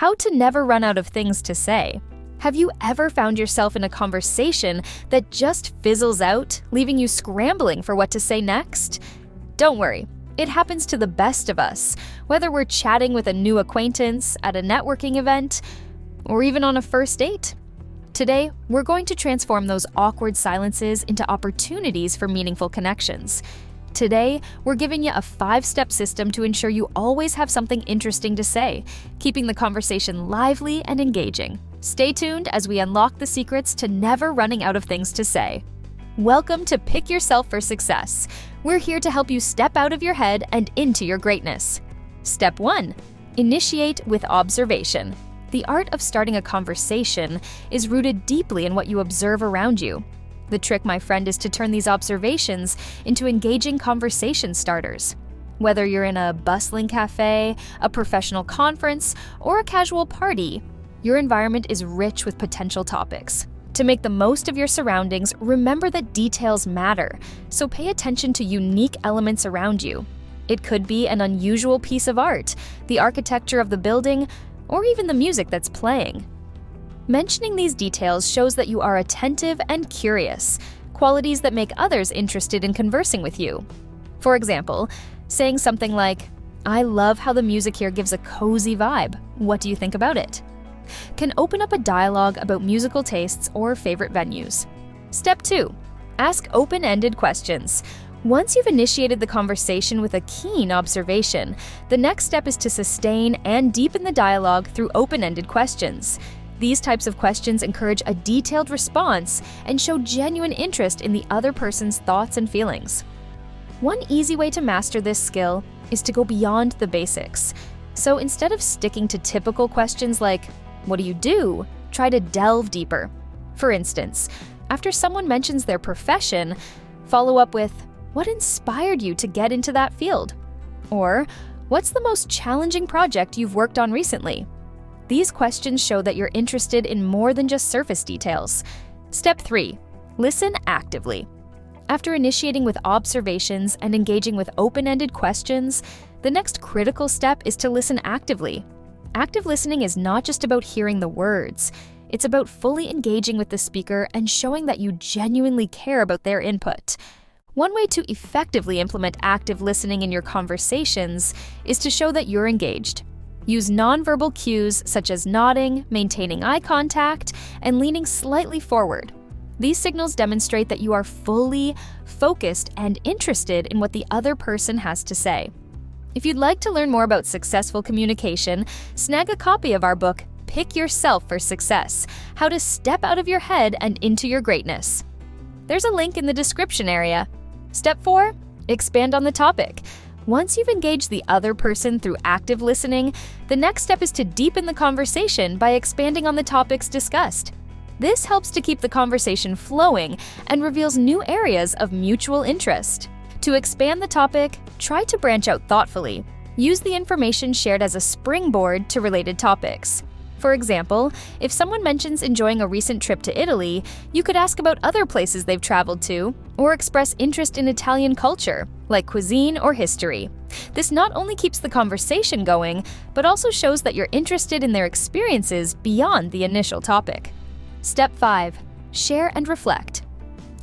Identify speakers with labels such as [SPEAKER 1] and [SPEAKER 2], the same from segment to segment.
[SPEAKER 1] How to never run out of things to say. Have you ever found yourself in a conversation that just fizzles out, leaving you scrambling for what to say next? Don't worry, it happens to the best of us, whether we're chatting with a new acquaintance, at a networking event, or even on a first date. Today, we're going to transform those awkward silences into opportunities for meaningful connections. Today, we're giving you a 5-step system to ensure you always have something interesting to say, keeping the conversation lively and engaging. Stay tuned as we unlock the secrets to never running out of things to say. Welcome to Pick Yourself for Success. We're here to help you step out of your head and into your greatness. Step 1. Initiate with observation. The art of starting a conversation is rooted deeply in what you observe around you. The trick, my friend, is to turn these observations into engaging conversation starters. Whether you're in a bustling cafe, a professional conference, or a casual party, your environment is rich with potential topics. To make the most of your surroundings, remember that details matter, so pay attention to unique elements around you. It could be an unusual piece of art, the architecture of the building, or even the music that's playing. Mentioning these details shows that you are attentive and curious, qualities that make others interested in conversing with you. For example, saying something like, "I love how the music here gives a cozy vibe. What do you think about it?" can open up a dialogue about musical tastes or favorite venues. Step 2. Ask open-ended questions. Once you've initiated the conversation with a keen observation, the next step is to sustain and deepen the dialogue through open-ended questions. These types of questions encourage a detailed response and show genuine interest in the other person's thoughts and feelings. One easy way to master this skill is to go beyond the basics. So instead of sticking to typical questions like, "What do you do?" try to delve deeper. For instance, after someone mentions their profession, follow up with, "What inspired you to get into that field?" Or, "What's the most challenging project you've worked on recently?" These questions show that you're interested in more than just surface details. Step 3. Listen actively. After initiating with observations and engaging with open-ended questions, the next critical step is to listen actively. Active listening is not just about hearing the words. It's about fully engaging with the speaker and showing that you genuinely care about their input. One way to effectively implement active listening in your conversations is to show that you're engaged. Use nonverbal cues such as nodding, maintaining eye contact, and leaning slightly forward. These signals demonstrate that you are fully focused and interested in what the other person has to say. If you'd like to learn more about successful communication, snag a copy of our book, Pick Yourself for Success: How to Step Out of Your Head and Into Your Greatness. There's a link in the description area. Step 4. Expand on the topic. Once you've engaged the other person through active listening, the next step is to deepen the conversation by expanding on the topics discussed. This helps to keep the conversation flowing and reveals new areas of mutual interest. To expand the topic, try to branch out thoughtfully. Use the information shared as a springboard to related topics. For example, if someone mentions enjoying a recent trip to Italy, you could ask about other places they've traveled to, or express interest in Italian culture, like cuisine or history. This not only keeps the conversation going, but also shows that you're interested in their experiences beyond the initial topic. Step 5. Share and reflect.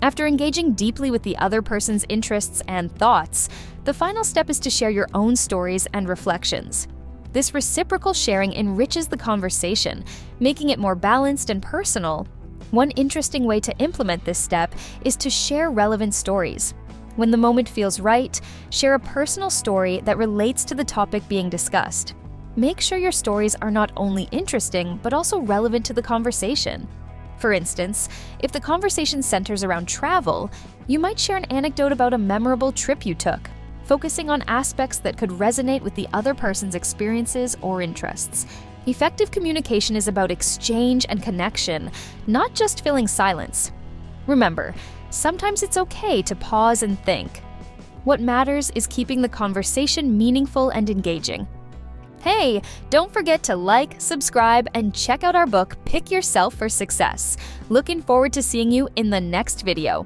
[SPEAKER 1] After engaging deeply with the other person's interests and thoughts, the final step is to share your own stories and reflections. This reciprocal sharing enriches the conversation, making it more balanced and personal. One interesting way to implement this step is to share relevant stories. When the moment feels right, share a personal story that relates to the topic being discussed. Make sure your stories are not only interesting, but also relevant to the conversation. For instance, if the conversation centers around travel, you might share an anecdote about a memorable trip you took, focusing on aspects that could resonate with the other person's experiences or interests. Effective communication is about exchange and connection, not just filling silence. Remember, sometimes it's okay to pause and think. What matters is keeping the conversation meaningful and engaging. Hey, don't forget to like, subscribe, and check out our book, Pick Yourself for Success. Looking forward to seeing you in the next video.